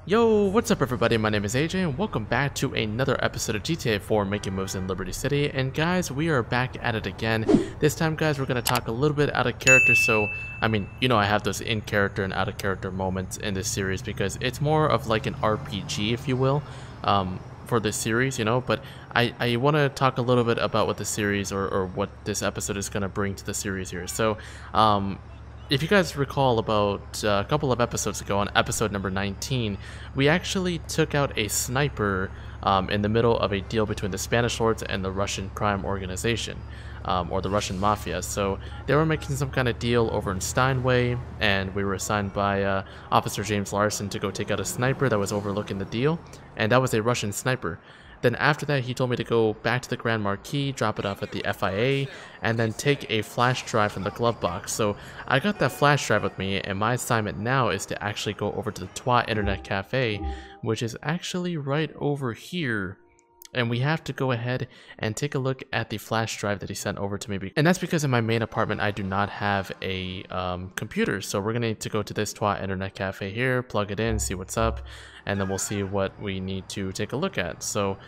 Yo, what's up everybody, my name is AJ and welcome back to another episode of GTA 4 Making Moves in Liberty City. And guys, we are back at it again. This time guys, we're going to talk a little bit out of character. So, I mean, you know I have those in character and out of character moments in this series because it's more of like an RPG, if you will, for this series, you know. But I want to talk a little bit about what the series or what this episode is going to bring to the series here. So, if you guys recall, about a couple of episodes ago, on episode number 19, we actually took out a sniper in the middle of a deal between the Spanish lords and the Russian crime organization, or the Russian mafia. So they were making some kind of deal over in Steinway, and we were assigned by Officer James Larson to go take out a sniper that was overlooking the deal, and that was a Russian sniper. Then after that, he told me to go back to the Grand Marquis, drop it off at the FIA, and then take a flash drive from the glove box. So I got that flash drive with me, and my assignment now is to actually go over to the TWA Internet Cafe, which is actually right over here. And we have to go ahead and take a look at the flash drive that he sent over to me. And that's because in my main apartment, I do not have a computer. So we're going to need to go to this TWA Internet Cafe here, plug it in, see what's up, and then we'll see what we need to take a look at. So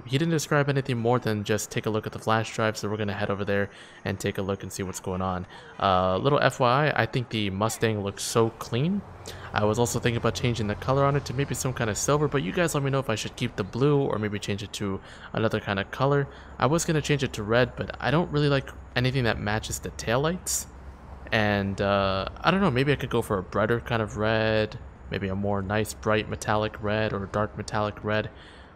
he didn't describe anything more than just take a look at the flash drive. So we're going to head over there and take a look and see what's going on. Little FYI, I think the Mustang looks so clean. I was also thinking about changing the color on it to maybe some kind of silver, but you guys let me know if I should keep the blue or maybe change it to another kind of color. I was going to change it to red, but I don't really like anything that matches the taillights. And I don't know, maybe I could go for a brighter kind of red, maybe a more nice bright metallic red or dark metallic red.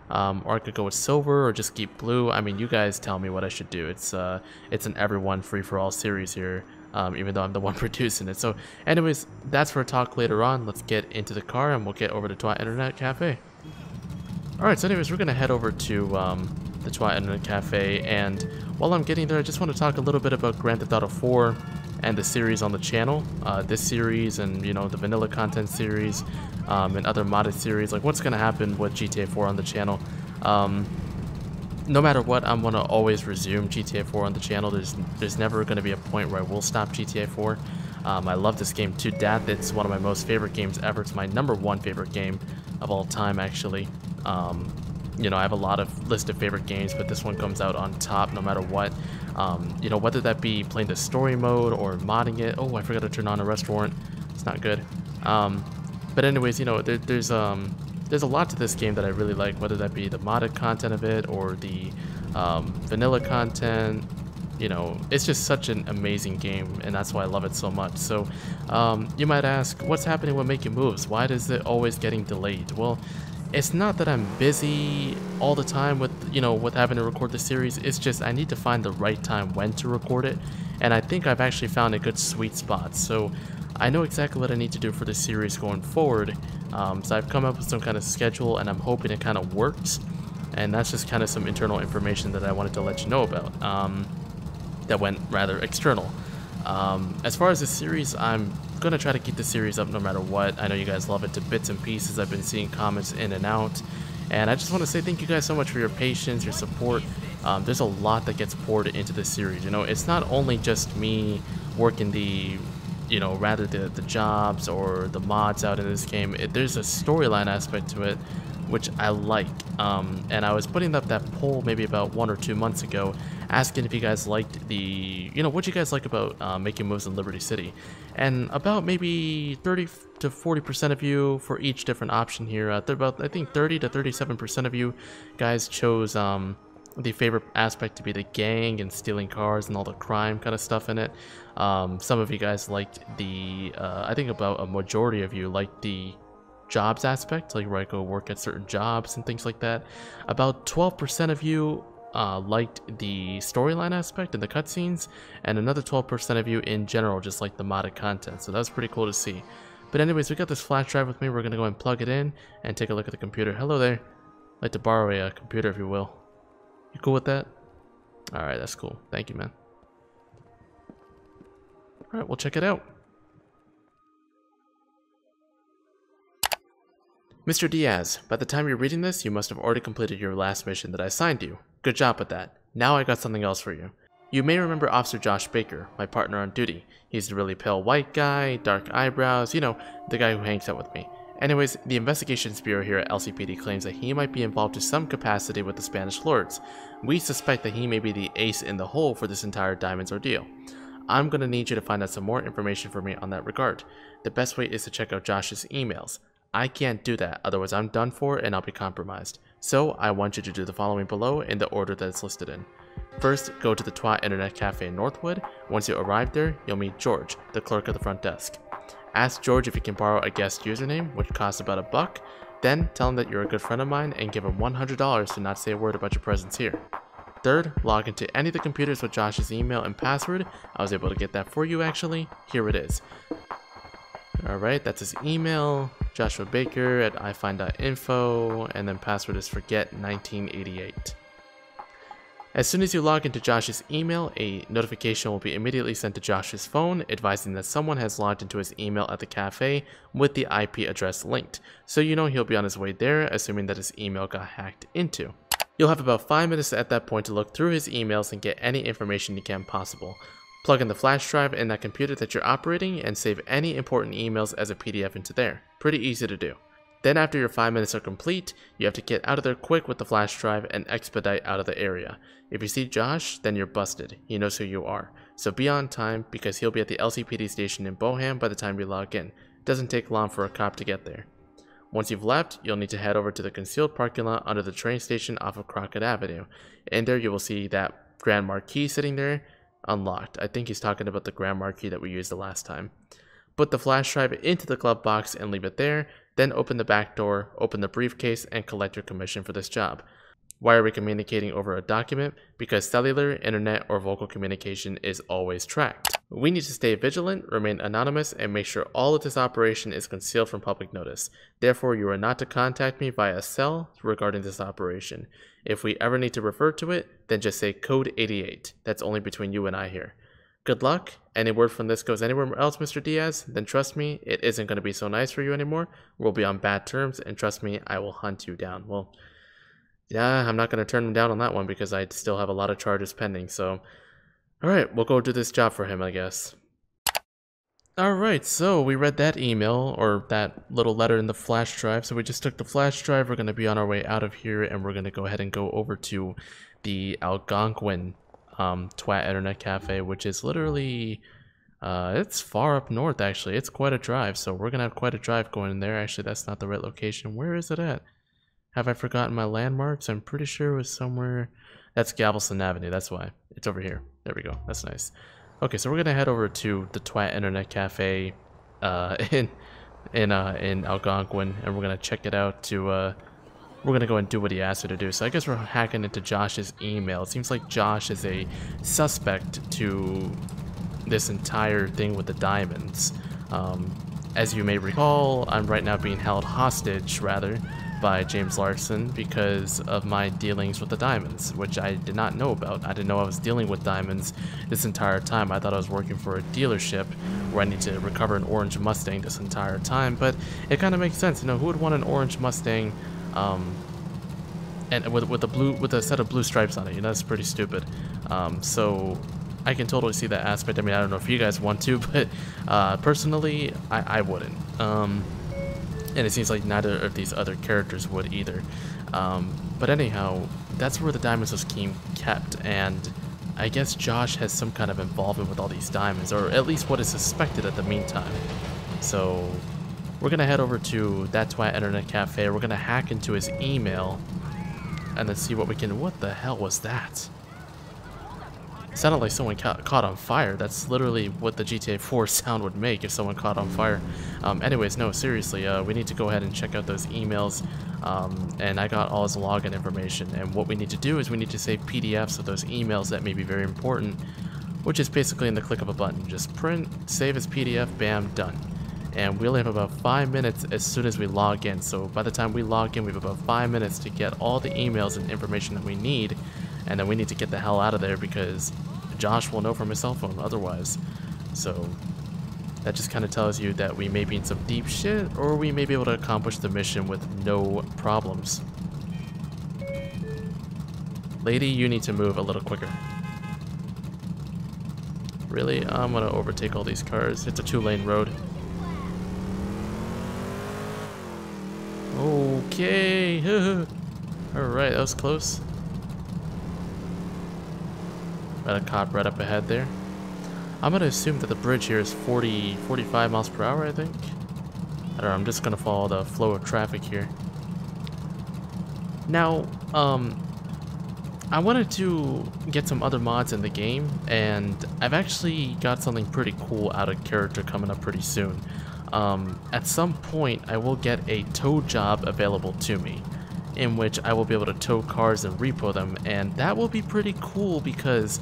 Or I could go with silver or just keep blue. I mean, you guys tell me what I should do. It's an everyone free-for-all series here. Even though I'm the one producing it. So anyways, that's for a talk later on. Let's get into the car and we'll get over to TWA Internet Cafe. Alright, so anyways, we're going to head over to the TWA Internet Cafe, and while I'm getting there, I just want to talk a little bit about Grand Theft Auto 4 and the series on the channel. This series and, you know, the vanilla content series and other modded series, like what's going to happen with GTA 4 on the channel. No matter what, I'm going to always resume GTA 4 on the channel. There's never going to be a point where I will stop GTA 4. I love this game to death. It's one of my most favorite games ever. It's my #1 favorite game of all time, actually. You know, I have a lot of list of favorite games, but this one comes out on top no matter what. You know, whether that be playing the story mode or modding it. Oh, I forgot to turn on arrest warrant. It's not good. But anyways, you know, there's a lot to this game that I really like, whether that be the modded content of it or the vanilla content. You know, it's just such an amazing game, and that's why I love it so much. So you might ask, what's happening with making moves? Why is it always getting delayed? Well, it's not that I'm busy all the time with, you know, with having to record the series. It's just I need to find the right time when to record it, and I think I've actually found a good sweet spot. So I know exactly what I need to do for this series going forward. So I've come up with some kind of schedule, and I'm hoping it kind of works. And that's just kind of some internal information that I wanted to let you know about. That went rather external. As far as the series, I'm gonna try to keep the series up no matter what. I know you guys love it to bits and pieces. I've been seeing comments in and out, and I just want to say thank you guys so much for your patience, your support. There's a lot that gets poured into this series. You know, it's not only just me working the, you know, rather the jobs or the mods out in this game. There's a storyline aspect to it, which I like. And I was putting up that poll maybe about 1 or 2 months ago, asking if you guys liked the, you know, what you guys like about making moves in Liberty City. And about maybe 30 to 40% of you for each different option here. About, I think 30 to 37% of you guys chose the favorite aspect to be the gang and stealing cars and all the crime kind of stuff in it. Some of you guys liked the, I think about a majority of you liked the jobs aspect, like where I go work at certain jobs and things like that. About 12% of you liked the storyline aspect and the cutscenes, and another 12% of you in general just liked the modded content. So that was pretty cool to see. But anyways, we got this flash drive with me. We're gonna go and plug it in and take a look at the computer. Hello there. I'd like to borrow a computer if you will. You cool with that? Alright, that's cool. Thank you, man. Alright, we'll check it out. Mr. Diaz, by the time you're reading this, you must have already completed your last mission that I assigned you. Good job with that. Now I got something else for you. You may remember Officer Josh Baker, my partner on duty. He's the really pale white guy, dark eyebrows, you know, the guy who hangs out with me. Anyways, the Investigations Bureau here at LCPD claims that he might be involved to some capacity with the Spanish lords. We suspect that he may be the ace in the hole for this entire Diamonds ordeal. I'm gonna need you to find out some more information for me on that regard. The best way is to check out Josh's emails. I can't do that, otherwise I'm done for and I'll be compromised. So I want you to do the following below in the order that it's listed in. First, go to the Twat Internet Cafe in Northwood. Once you arrive there, you'll meet George, the clerk at the front desk. Ask George if he can borrow a guest username, which costs about $1. Then tell him that you're a good friend of mine and give him $100 to not say a word about your presence here. Third, log into any of the computers with Josh's email and password. I was able to get that for you actually. Here it is. Alright, that's his email, Joshua Baker at ifind.info, and then password is forget1988. As soon as you log into Josh's email, a notification will be immediately sent to Josh's phone advising that someone has logged into his email at the cafe with the IP address linked, so you know he'll be on his way there, assuming that his email got hacked into. You'll have about 5 minutes at that point to look through his emails and get any information you can possible. Plug in the flash drive in that computer that you're operating and save any important emails as a PDF into there. Pretty easy to do. Then after your 5 minutes are complete, you have to get out of there quick with the flash drive and expedite out of the area. If you see Josh, then you're busted. He knows who you are. So be on time because he'll be at the LCPD station in Boham by the time you log in. It doesn't take long for a cop to get there. Once you've left, you'll need to head over to the concealed parking lot under the train station off of Crockett Avenue. In there you will see that Grand Marquis sitting there, unlocked. I think he's talking about the Grand Marquis that we used the last time. Put the flash drive into the glove box and leave it there, then open the back door, open the briefcase, and collect your commission for this job. Why are we communicating over a document? Because cellular, internet, or vocal communication is always tracked. We need to stay vigilant, remain anonymous, and make sure all of this operation is concealed from public notice. Therefore, you are not to contact me via cell regarding this operation. If we ever need to refer to it, then just say code 88. That's only between you and I here. Good luck. Any word from this goes anywhere else, Mr. Diaz, then trust me, it isn't going to be so nice for you anymore. We'll be on bad terms, and trust me, I will hunt you down. Well, yeah, I'm not going to turn him down on that one because I still have a lot of charges pending, so... Alright, we'll go do this job for him, I guess. Alright, so we read that email, or that little letter in the flash drive, so we just took the flash drive, we're going to be on our way out of here, and we're going to go ahead and go over to the Algonquin Twat Internet Cafe, which is literally, it's far up north actually, it's quite a drive, so we're going to have quite a drive going in there. Actually, that's not the right location. Where is it at? Have I forgotten my landmarks? I'm pretty sure it was somewhere. That's Galveston Avenue, that's why. It's over here. There we go. That's nice. Okay, so we're gonna head over to the Twat Internet Cafe in Algonquin, and we're gonna check it out to we're gonna go and do what he asked me to do. So I guess we're hacking into Josh's email. It seems like Josh is a suspect to this entire thing with the diamonds. As you may recall, I'm right now being held hostage, rather, by James Larson because of my dealings with the diamonds, which I did not know about. I didn't know I was dealing with diamonds this entire time. I thought I was working for a dealership where I need to recover an orange Mustang this entire time, but it kind of makes sense. You know, who would want an orange Mustang and with a set of blue stripes on it? You know, that's pretty stupid. So I can totally see that aspect. I mean, I don't know if you guys want to, but personally, I wouldn't. And it seems like neither of these other characters would either. But anyhow, that's where the diamonds was kept, and I guess Josh has some kind of involvement with all these diamonds, or at least what is suspected at the meantime. So we're gonna head over to that Twat Internet Cafe. We're gonna hack into his email and then see what we can. What the hell was that? It sounded like someone caught on fire. That's literally what the GTA 4 sound would make if someone caught on fire. Anyways, no, seriously, we need to go ahead and check out those emails. And I got all his login information. And what we need to do is we need to save PDFs of those emails that may be very important, which is basically in the click of a button. Just print, save as PDF, bam, done. And we only have about 5 minutes as soon as we log in. So by the time we log in, we have about 5 minutes to get all the emails and information that we need. And then we need to get the hell out of there because Josh will know from his cell phone otherwise. So that just kind of tells you that we may be in some deep shit, or we may be able to accomplish the mission with no problems. Lady, you need to move a little quicker. Really? I'm gonna overtake all these cars. It's a 2-lane road. Okay. Alright, that was close. Got a cop right up ahead there. I'm gonna assume that the bridge here is 45 miles per hour, I think. I don't know, I'm just gonna follow the flow of traffic here. Now, I wanted to get some other mods in the game, and I've actually got something pretty cool out of character coming up pretty soon. At some point, I will get a tow job available to me, in which I will be able to tow cars and repo them, and that will be pretty cool because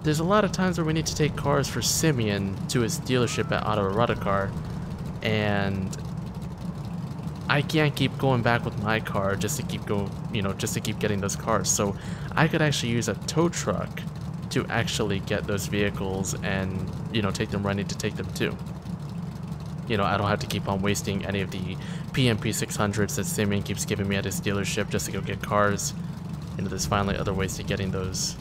there's a lot of times where we need to take cars for Simeon to his dealership at Auto Erotica, and I can't keep going back with my car just to keep getting those cars. So I could actually use a tow truck to actually get those vehicles and, take them where I need to take them to. I don't have to keep on wasting any of the PMP 600s that Simeon keeps giving me at his dealership just to go get cars. There's finally other ways to getting those.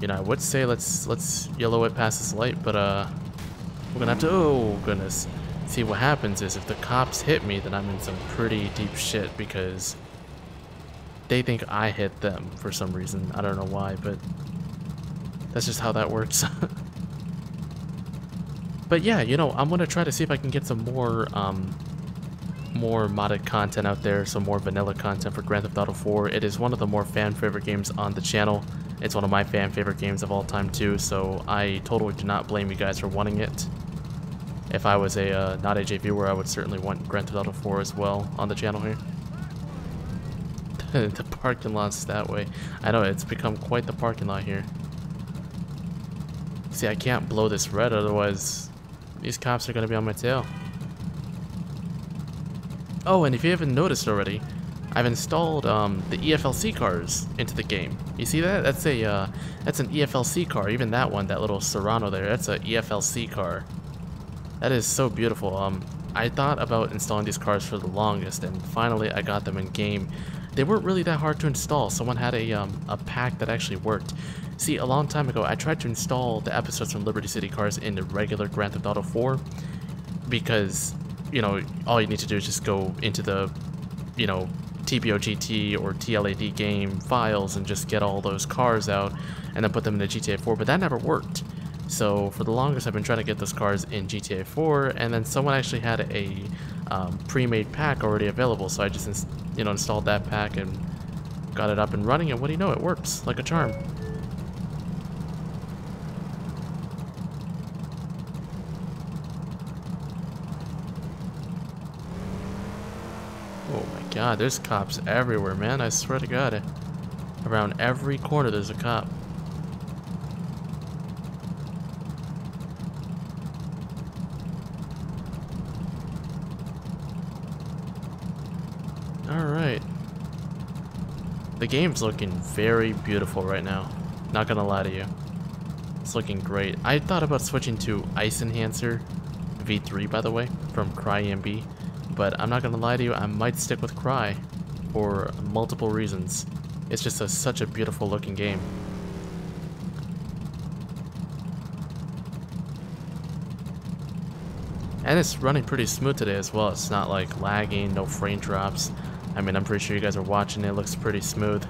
I would say let's yellow it past this light, but we're gonna have to, oh goodness. See, what happens is if the cops hit me, then I'm in some pretty deep shit because they think I hit them for some reason. I don't know why, but that's just how that works. But yeah, I'm gonna try to see if I can get some more modded content out there, some more vanilla content for Grand Theft Auto 4. It is one of the more fan favorite games on the channel. It's one of my fan favorite games of all time too, so I totally do not blame you guys for wanting it. If I was a not AJ viewer, I would certainly want Grand Theft Auto 4 as well on the channel here. The parking lot's that way. I know, it's become quite the parking lot here. See, I can't blow this red, otherwise these cops are going to be on my tail. Oh, and if you haven't noticed already, I've installed the EFLC cars into the game. You see that? That's an EFLC car. Even that one, that little Serrano there, that's a EFLC car. That is so beautiful. I thought about installing these cars for the longest, and finally I got them in game. They weren't really that hard to install. Someone had a pack that actually worked. See, a long time ago, I tried to install the episodes from Liberty City cars into regular Grand Theft Auto 4 because, all you need to do is just go into the, TBOGT or TLAD game files and just get all those cars out and then put them into GTA 4, but that never worked. So for the longest, I've been trying to get those cars in GTA 4, and then someone actually had a pre-made pack already available, so I just installed that pack and got it up and running, and what do you know, it works like a charm. Oh my god, there's cops everywhere, man, I swear to god. Around every corner there's a cop. Alright. The game's looking very beautiful right now. Not gonna lie to you. It's looking great. I thought about switching to Ice Enhancer V3, by the way, from CryEMB. But I'm not gonna lie to you, I might stick with Cry for multiple reasons. It's just such a beautiful looking game. And it's running pretty smooth today as well. It's not like lagging, no frame drops. I mean, I'm pretty sure you guys are watching it. It looks pretty smooth.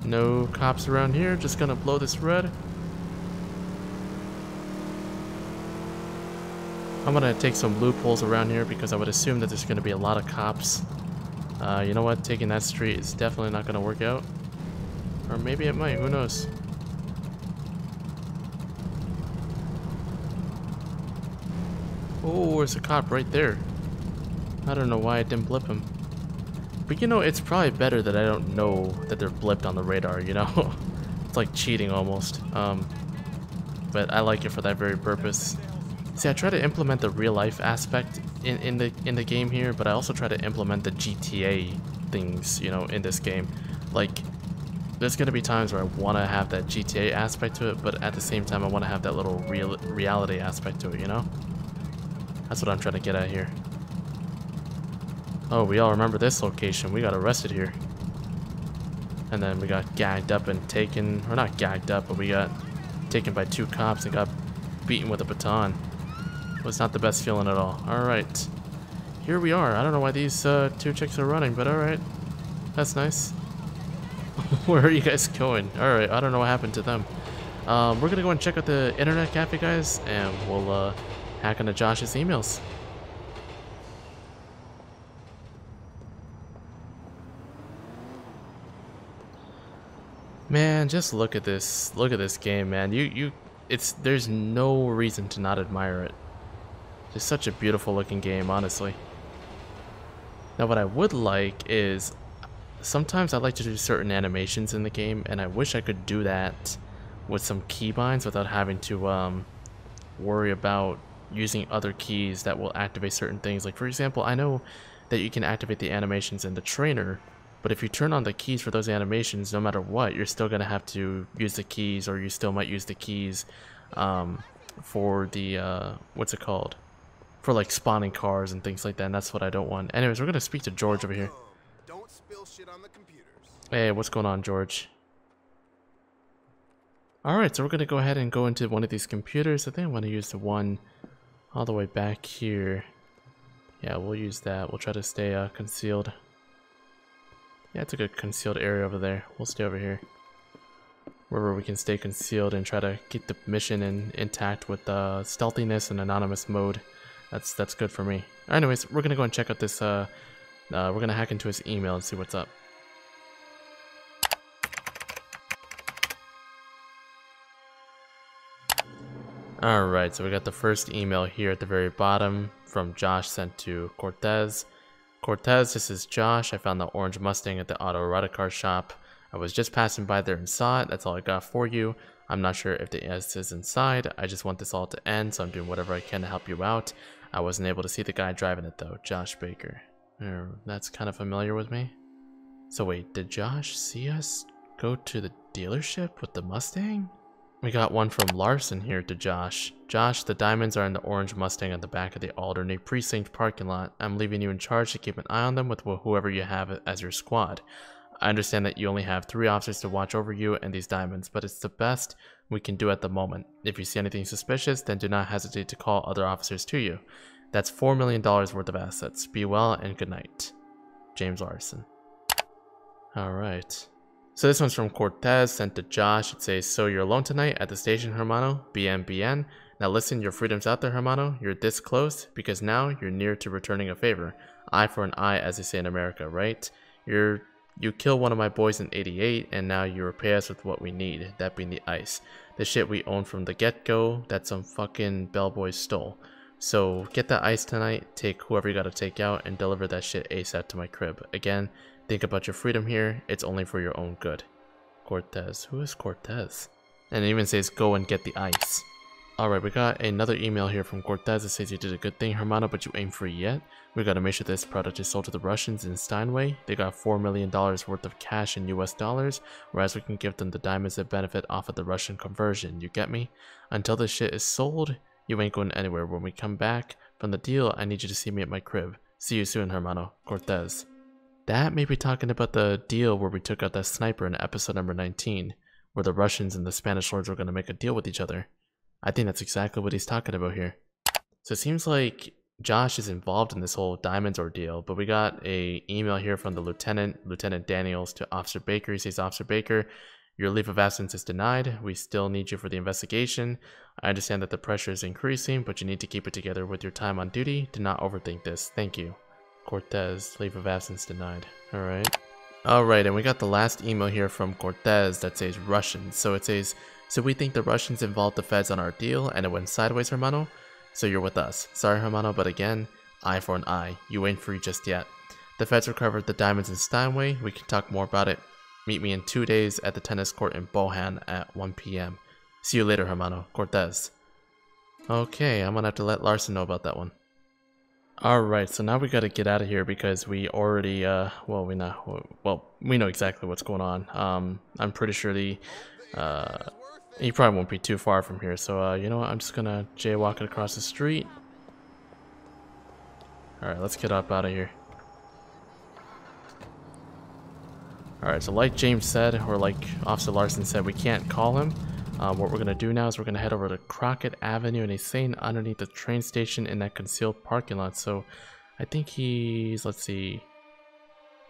No cops around here. Just gonna blow this red. I'm gonna take some loopholes around here because I would assume that there's gonna be a lot of cops. You know what? Taking that street is definitely not gonna work out. Or maybe it might, who knows? Oh, there's a cop right there. I don't know why I didn't blip him. But it's probably better that I don't know that they're blipped on the radar, It's like cheating almost. But I like it for that very purpose. See, I try to implement the real-life aspect in the game here, but I also try to implement the GTA things, in this game. Like, there's gonna be times where I want to have that GTA aspect to it, but at the same time, I want to have that little reality aspect to it, That's what I'm trying to get at here. Oh, we all remember this location. We got arrested here. And then we got gagged up and taken, or not gagged up, but we got taken by 2 cops and got beaten with a baton. It was not the best feeling at all. Alright. Here we are. I don't know why these 2 chicks are running, but alright. That's nice. Where are you guys going? Alright, I don't know what happened to them. We're gonna go and check out the internet cafe, guys, and we'll hack into Josh's emails. Man, just look at this. Look at this game, man. There's no reason to not admire it. It's such a beautiful looking game, honestly. Now what I would like is, sometimes I like to do certain animations in the game, and I wish I could do that with some keybinds without having to worry about using other keys that will activate certain things. Like for example, I know that you can activate the animations in the trainer, but if you turn on the keys for those animations, no matter what, you're still gonna have to use the keys, or you still might use the keys for the what's it called? For like spawning cars and things like that, and that's what I don't want. Anyways, we're gonna speak to George over here. Don't spill shit on the computers. Hey, what's going on, George? Alright, so we're gonna go ahead and go into one of these computers. I think I want to use the one all the way back here. Yeah, we'll use that. We'll try to stay concealed. Yeah, it's a good concealed area over there. We'll stay over here, wherever we can stay concealed and try to keep the mission intact with stealthiness and anonymous mode. That's good for me. Anyways, we're gonna go and check out this. We're gonna hack into his email and see what's up. Alright, so we got the first email here at the very bottom from Josh, sent to Cortez. Cortez, this is Josh. I found the orange Mustang at the auto rent-a-car shop. I was just passing by there and saw it. That's all I got for you. I'm not sure if the S is inside. I just want this all to end, so I'm doing whatever I can to help you out. I wasn't able to see the guy driving it though. Josh Baker. That's kind of familiar with me. So wait, did Josh see us go to the dealership with the Mustang? We got one from Larson here to Josh. Josh, the diamonds are in the orange Mustang at the back of the Alderney Precinct parking lot. I'm leaving you in charge to keep an eye on them with whoever you have as your squad. I understand that you only have 3 officers to watch over you and these diamonds, but it's the best we can do at the moment. If you see anything suspicious, then do not hesitate to call other officers to you. That's $4 million worth of assets. Be well and good night. James Larson. Alright. So this one's from Cortez, sent to Josh. It says, so you're alone tonight at the station, Hermano? BN. Now listen, your freedom's out there, Hermano. You're this close, because now you're near to returning a favor. Eye for an eye, as they say in America, right? You killed one of my boys in '88, and now you repay us with what we need, that being the ice. The shit we own from the get-go that some fucking bellboys stole. So get that ice tonight, take whoever you gotta take out, and deliver that shit ASAP to my crib. Again, think about your freedom here, it's only for your own good. Cortez. Who is Cortez? And it even says go and get the ice. Alright, we got another email here from Cortez. It says you did a good thing, Hermano, but you ain't free yet. We gotta make sure this product is sold to the Russians in Steinway. They got $4 million worth of cash in US dollars, whereas we can give them the diamonds that benefit off of the Russian conversion, you get me? Until this shit is sold, you ain't going anywhere. When we come back from the deal, I need you to see me at my crib. See you soon, Hermano. Cortez. That may be talking about the deal where we took out that sniper in episode number 19, where the Russians and the Spanish lords were gonna make a deal with each other. I think that's exactly what he's talking about here. So it seems like Josh is involved in this whole diamonds ordeal, but we got a email here from the Lieutenant Daniels to Officer Baker. He says, Officer Baker, your leave of absence is denied. We still need you for the investigation. I understand that the pressure is increasing, but you need to keep it together with your time on duty. Do not overthink this. Thank you. Cortez, leave of absence denied. Alright. Alright, and we got the last email here from Cortez that says Russians. So it says, so we think the Russians involved the feds on our deal and it went sideways, Hermano. So you're with us. Sorry, Hermano, but again, eye for an eye. You ain't free just yet. The feds recovered the diamonds in Steinway. We can talk more about it. Meet me in 2 days at the tennis court in Bohan at 1 p.m. See you later, Hermano. Cortez. Okay, I'm gonna have to let Larson know about that one. Alright, so now we gotta get out of here because we already, we know exactly what's going on. I'm pretty sure he probably won't be too far from here, so, you know what, I'm just gonna jaywalk it across the street. Alright, let's get up out of here. Alright, so like James said, or like Officer Larson said, we can't call him. What we're going to do now is we're going to head over to Crockett Avenue, and he's staying underneath the train station in that concealed parking lot. So I think he's, let's see,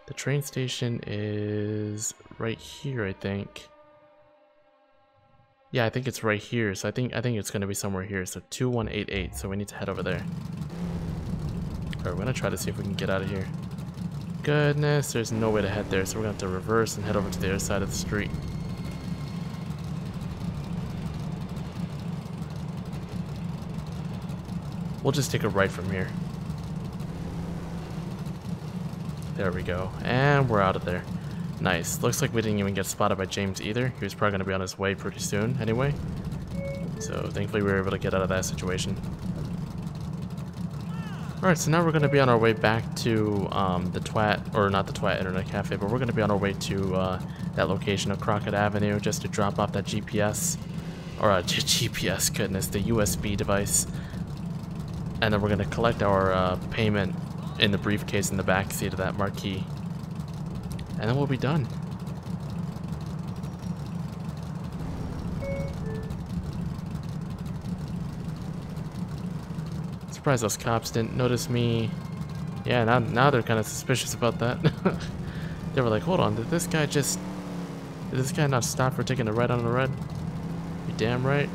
the train station is right here, I think. Yeah, I think it's right here. So I think it's going to be somewhere here. So 2188. So we need to head over there. Alright, we're going to try to see if we can get out of here. Goodness, there's no way to head there. So we're going to have to reverse and head over to the other side of the street. We'll just take a right from here. There we go. And we're out of there. Nice. Looks like we didn't even get spotted by James either. He was probably going to be on his way pretty soon anyway. So thankfully we were able to get out of that situation. Alright, so now we're going to be on our way back to the Twat, or not the Twat Internet Cafe, but we're going to be on our way to that location of Crockett Avenue just to drop off that GPS, or GPS, goodness, the USB device. And then we're going to collect our payment in the briefcase in the back seat of that marquee. And then we'll be done. Surprised those cops didn't notice me. Yeah, now they're kind of suspicious about that. They were like, hold on, did this guy not stop for taking a right on the red? You damn right.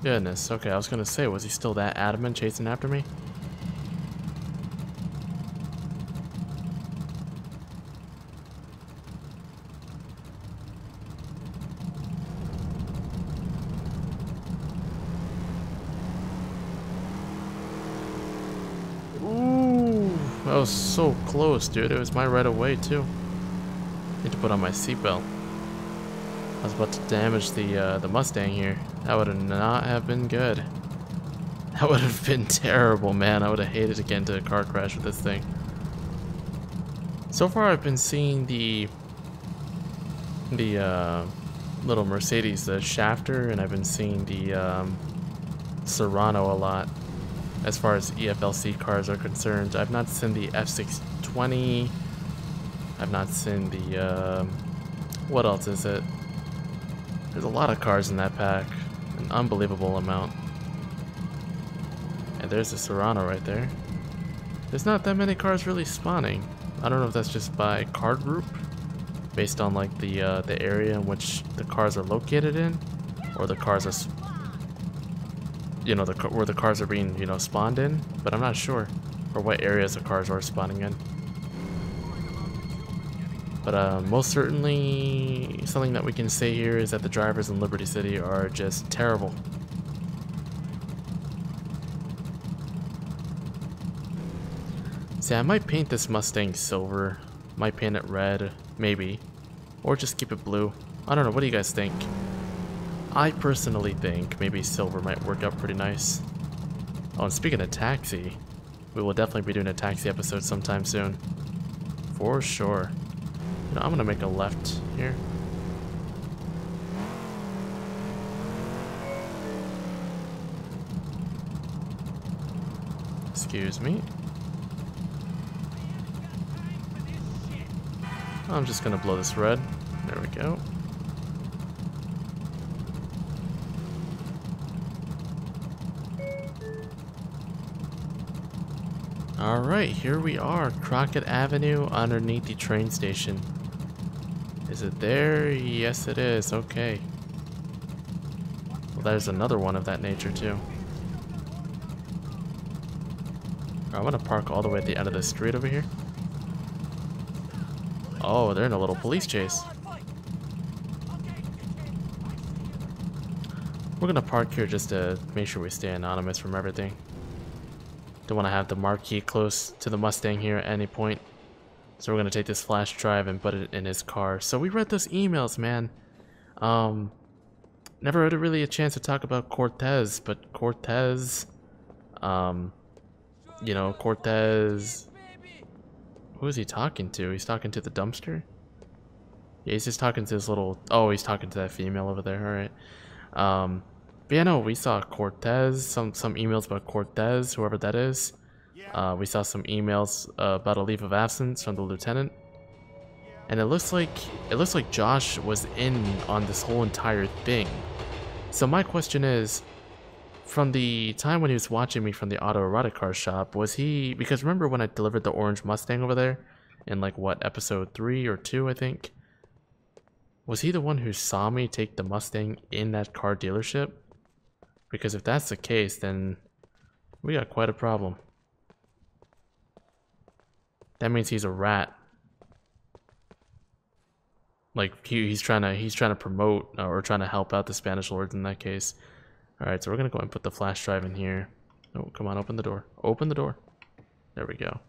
Goodness, okay, I was gonna say, was he still that adamant chasing after me? Ooh, that was so close, dude. It was my right of way, too. Need to put on my seatbelt. I was about to damage the Mustang here. That would not have been good. That would have been terrible, man. I would have hated to get into a car crash with this thing. So far, I've been seeing the little Mercedes, the Shafter, and I've been seeing the Serrano a lot as far as EFLC cars are concerned. I've not seen the F620. I've not seen the what else is it? There's a lot of cars in that pack, an unbelievable amount. And there's the Serrano right there. There's not that many cars really spawning. I don't know if that's just by car group, based on like the area in which the cars are located in, or the cars are, where the cars are being, spawned in. But I'm not sure, or what areas the cars are spawning in. But most certainly, something that we can say here is that the drivers in Liberty City are just terrible. See, I might paint this Mustang silver, might paint it red, maybe, or just keep it blue. I don't know, what do you guys think? I personally think maybe silver might work out pretty nice. Oh, and speaking of taxi, we will definitely be doing a taxi episode sometime soon. For sure. I'm gonna make a left here. Excuse me. I'm just gonna blow this red. There we go. Alright, here we are, Crockett Avenue underneath the train station. Is it there? Yes, it is. Okay. Well, there's another one of that nature, too. I'm gonna park all the way at the end of the street over here. Oh, they're in a little police chase. We're gonna park here just to make sure we stay anonymous from everything. Don't want to have the marquee close to the Mustang here at any point. So we're going to take this flash drive and put it in his car. So we read those emails, man. Never had really a chance to talk about Cortez, but Cortez, Cortez Who is he talking to? He's talking to the dumpster? Yeah, he's just talking to this little... Oh, he's talking to that female over there. Alright. But yeah, no, we saw Cortez. Some emails about Cortez, whoever that is. We saw some emails about a leave of absence from the lieutenant. And it looks like Josh was in on this whole entire thing. So my question is, from the time when he was watching me from the autoerotic car shop, was he... Because remember when I delivered the orange Mustang over there? In like, what, episode 3 or 2, I think? Was he the one who saw me take the Mustang in that car dealership? Because if that's the case, then we got quite a problem. That means he's a rat. Like he's trying to promote or trying to help out the Spanish lords in that case. All right, so we're gonna go and put the flash drive in here. Oh, come on, open the door. Open the door. There we go.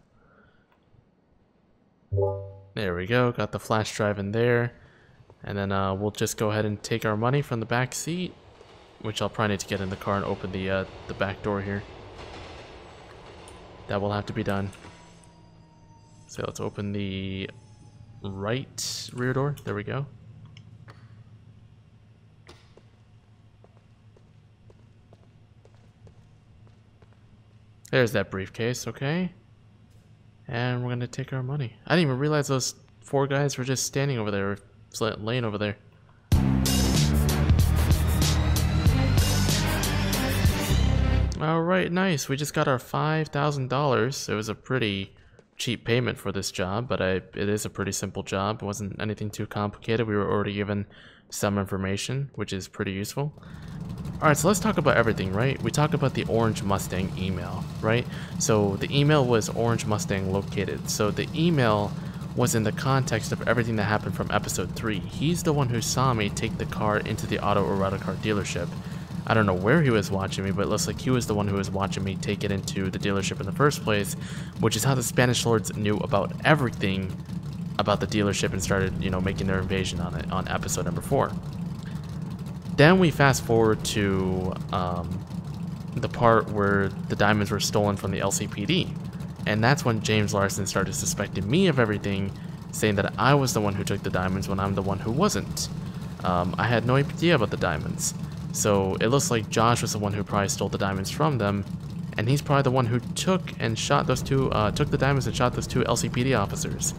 There we go. Got the flash drive in there, and then we'll just go ahead and take our money from the back seat, which I'll probably need to get in the car and open the back door here. That will have to be done. So let's open the right rear door. There we go. There's that briefcase, okay. And we're gonna take our money. I didn't even realize those 4 guys were just standing over there, or laying over there. Alright, nice. We just got our $5,000. It was a pretty cheap payment for this job, but it is a pretty simple job. It wasn't anything too complicated. We were already given some information, which is pretty useful. Alright, so let's talk about everything, right? We talked about the Orange Mustang email, right? So the email was Orange Mustang located. So the email was in the context of everything that happened from episode 3. He's the one who saw me take the car into the autoerotic car dealership. I don't know where he was watching me, but it looks like he was the one who was watching me take it into the dealership in the first place, which is how the Spanish lords knew about everything about the dealership and started, you know, making their invasion on it on episode number 4. Then we fast forward to the part where the diamonds were stolen from the LCPD, and that's when James Larson started suspecting me of everything, saying that I was the one who took the diamonds when I'm the one who wasn't. I had no idea about the diamonds. So it looks like Josh was the one who probably stole the diamonds from them, and he's probably the one who took and shot those two, took the diamonds and shot those 2 LCPD officers.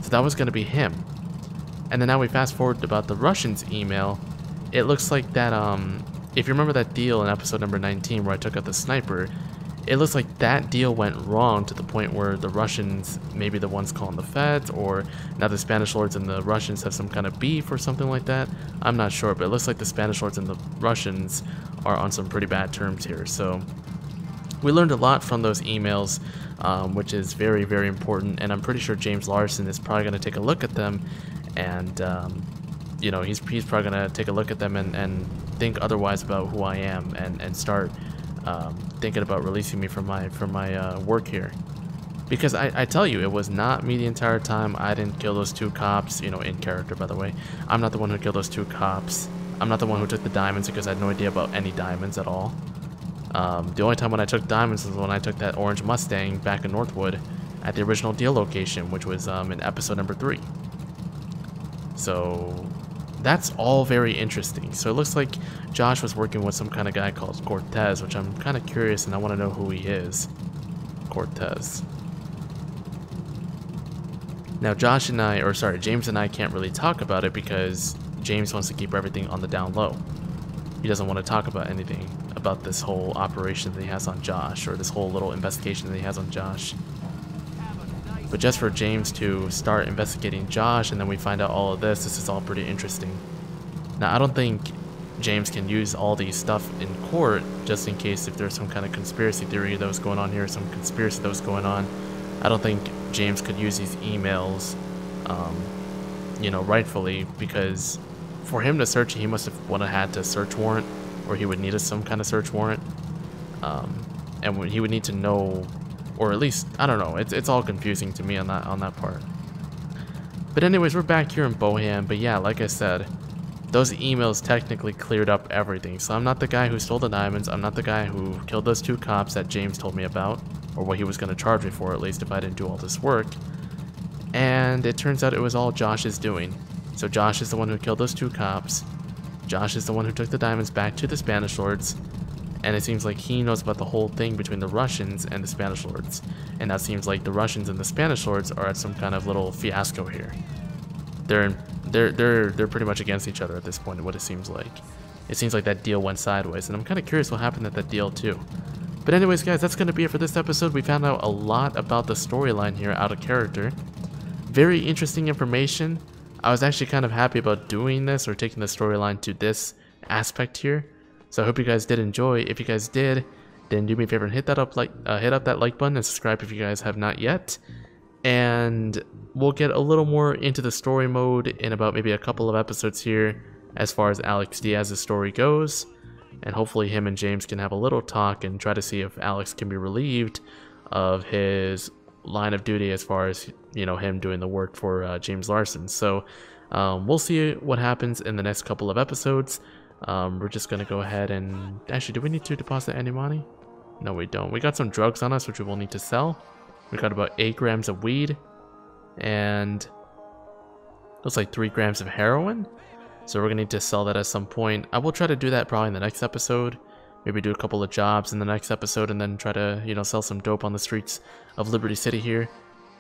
So that was going to be him. And then now we fast forward about the Russians email. It looks like that, if you remember that deal in episode number 19 where I took out the sniper, it looks like that deal went wrong to the point where the Russians may be the ones calling the feds, or now the Spanish lords and the Russians have some kind of beef or something like that. I'm not sure, but it looks like the Spanish lords and the Russians are on some pretty bad terms here. So we learned a lot from those emails, which is very, very important, and I'm pretty sure James Larson is probably going to take a look at them, and you know, he's probably going to take a look at them and think otherwise about who I am, and start thinking about releasing me from my work here. Because I tell you, it was not me the entire time. I didn't kill those 2 cops, you know, in character, by the way. I'm not the one who killed those 2 cops. I'm not the one who took the diamonds, because I had no idea about any diamonds at all. The only time when I took diamonds was when I took that orange Mustang back in Northwood at the original deal location, which was in episode number 3. So that's all very interesting. So it looks like Josh was working with some kind of guy called Cortez, which I'm kind of curious and I want to know who he is. Cortez. Now James and I can't really talk about it because James wants to keep everything on the down low. He doesn't want to talk about anything about this whole operation that he has on Josh, or this whole little investigation that he has on Josh. But just for James to start investigating Josh and then we find out all of this is all pretty interesting. Now I don't think James can use all these stuff in court, just in case if there's some kind of conspiracy theory that was going on here, some conspiracy that was going on. I don't think James could use these emails, you know, rightfully, because for him to search, he must have had to search warrant, or he would need some kind of search warrant, and he would need to know, or at least, I don't know, it's all confusing to me on that part. But anyways, we're back here in Bohan, but yeah, like I said, those emails technically cleared up everything. So I'm not the guy who stole the diamonds, I'm not the guy who killed those 2 cops that James told me about, or what he was going to charge me for, at least if I didn't do all this work. and it turns out it was all Josh's doing. So Josh is the one who killed those 2 cops. Josh is the one who took the diamonds back to the Spanish lords, and it seems like he knows about the whole thing between the Russians and the Spanish lords. And now it seems like the Russians and the Spanish lords are at some kind of little fiasco here. They're pretty much against each other at this point, what it seems like. It seems like that deal went sideways, and I'm kind of curious what happened at that deal too. But anyways, guys, that's going to be it for this episode. We found out a lot about the storyline here out of character. Very interesting information. I was actually kind of happy about doing this or taking the storyline to this aspect here. So I hope you guys did enjoy. If you guys did, then do me a favor and hit up that like button and subscribe if you guys have not yet. And we'll get a little more into the story mode in about maybe a couple of episodes here as far as Alex Diaz's story goes. And hopefully him and James can have a little talk and try to see if Alex can be relieved of his line of duty as far as, you know, him doing the work for James Larson. So we'll see what happens in the next couple of episodes. We're just gonna go ahead and actually, do we need to deposit any money? No, we don't. We got some drugs on us which we will need to sell. We got about 8 grams of weed and looks like 3 grams of heroin. So we're gonna need to sell that at some point. I will try to do that probably in the next episode. Maybe do a couple of jobs in the next episode and then try to, you know, sell some dope on the streets of Liberty City here.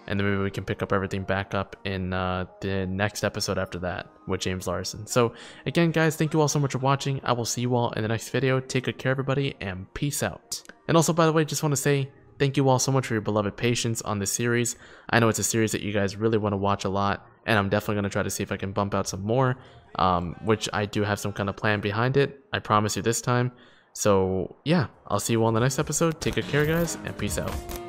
And then maybe we can pick up everything back up in the next episode after that with James Larson. So again, guys, thank you all so much for watching. I will see you all in the next video. Take good care, everybody, and peace out. And also, by the way, just want to say thank you all so much for your beloved patience on this series. I know it's a series that you guys really want to watch a lot, and I'm definitely going to try to see if I can bump out some more, which I do have some kind of plan behind it. I promise you this time. So yeah, I'll see you all in the next episode. Take good care, guys, and peace out.